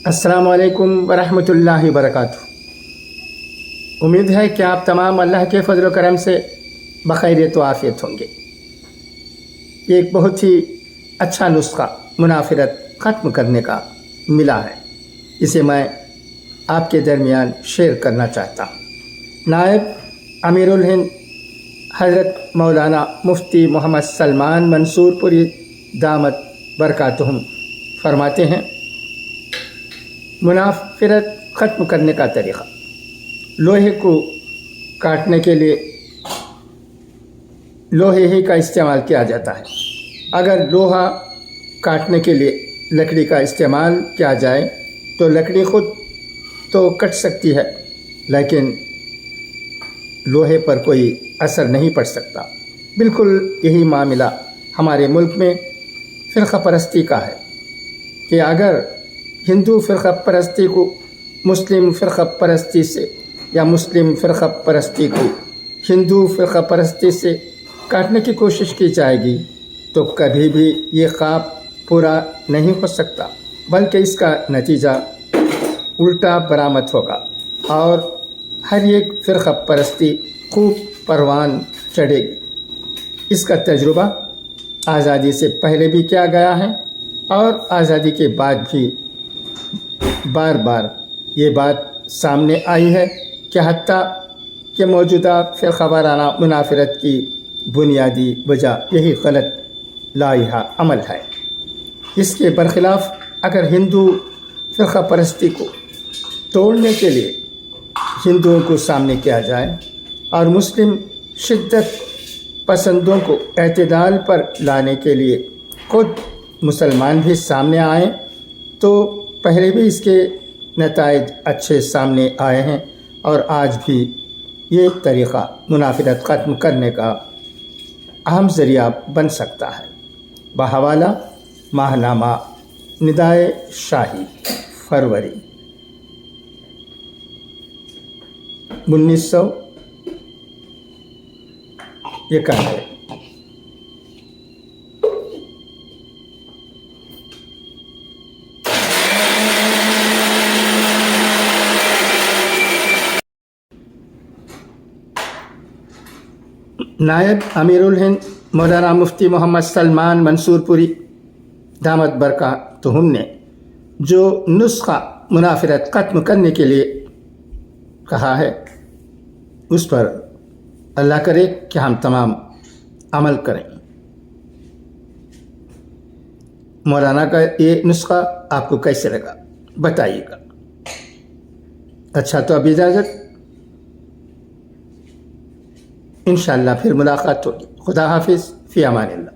अस्सलाम वालेकुम वरहमतुल्लाहि वबरकातुहू। उम्मीद है कि आप तमाम अल्लाह के फजल करम से बखैरियत व आफियत होंगे। ये एक बहुत ही अच्छा नुस्खा मुनाफिरत ख़त्म करने का मिला है, इसे मैं आपके दरमियान शेयर करना चाहता हूँ। नायब अमीरुल हिंद हज़रत मौलाना मुफ्ती मोहम्मद सलमान मंसूरपुरी दामत बरकातुहुम फरमाते हैं, मुनाफिरत ख़त्म करने का तरीक़ा। लोहे को काटने के लिए लोहे ही का इस्तेमाल किया जाता है। अगर लोहा काटने के लिए लकड़ी का इस्तेमाल किया जाए तो लकड़ी ख़ुद तो कट सकती है, लेकिन लोहे पर कोई असर नहीं पड़ सकता। बिल्कुल यही मामला हमारे मुल्क में फ़िरक़ा परस्ती का है कि अगर हिंदू फ़िरक़ा परस्ती को मुस्लिम फ़िरक़ा परस्ती से या मुस्लिम फ़िरक़ा परस्ती को हिंदू फ़िरक़ा परस्ती से काटने की कोशिश की जाएगी तो कभी भी ये ख्वाब पूरा नहीं हो सकता, बल्कि इसका नतीजा उल्टा बरामद होगा और हर एक फ़िरक़ा परस्ती खूब परवान चढ़ेगी। इसका तजुर्बा आज़ादी से पहले भी किया गया है और आज़ादी के बाद भी बार बार ये बात सामने आई है कि हत्ता कि मौजूदा फ़िरक़ा वाराना मुनाफिरत की बुनियादी वजह यही गलत लाइहा अमल है। इसके बरखिलाफ़ अगर हिंदू फ़िरक़ा परस्ती को तोड़ने के लिए हिंदुओं को सामने किया जाए और मुस्लिम शिद्दत पसंदों को एतदाल पर लाने के लिए खुद मुसलमान भी सामने आए तो पहले भी इसके नताइज अच्छे सामने आए हैं और आज भी ये तरीक़ा मुनाफिरत ख़त्म करने का अहम ज़रिया बन सकता है। बहवाला माहनामा निदाए शाही फरवरी 1991। नायब अमीरुल हिंद मौलाना मुफ्ती मोहम्मद सलमान मंसूरपुरी दामत बरकातुहुम ने जो नुस्खा मुनाफिरत ख़त्म करने के लिए कहा है उस पर अल्लाह करे कि हम तमाम अमल करें। मौलाना का ये नुस्खा आपको कैसे लगा बताइएगा। अच्छा, तो अब इजाज़त, इंशाअल्लाह फिर मुलाकात होगी। खुदा हाफिज़, फ़ी अमानिल्लाह।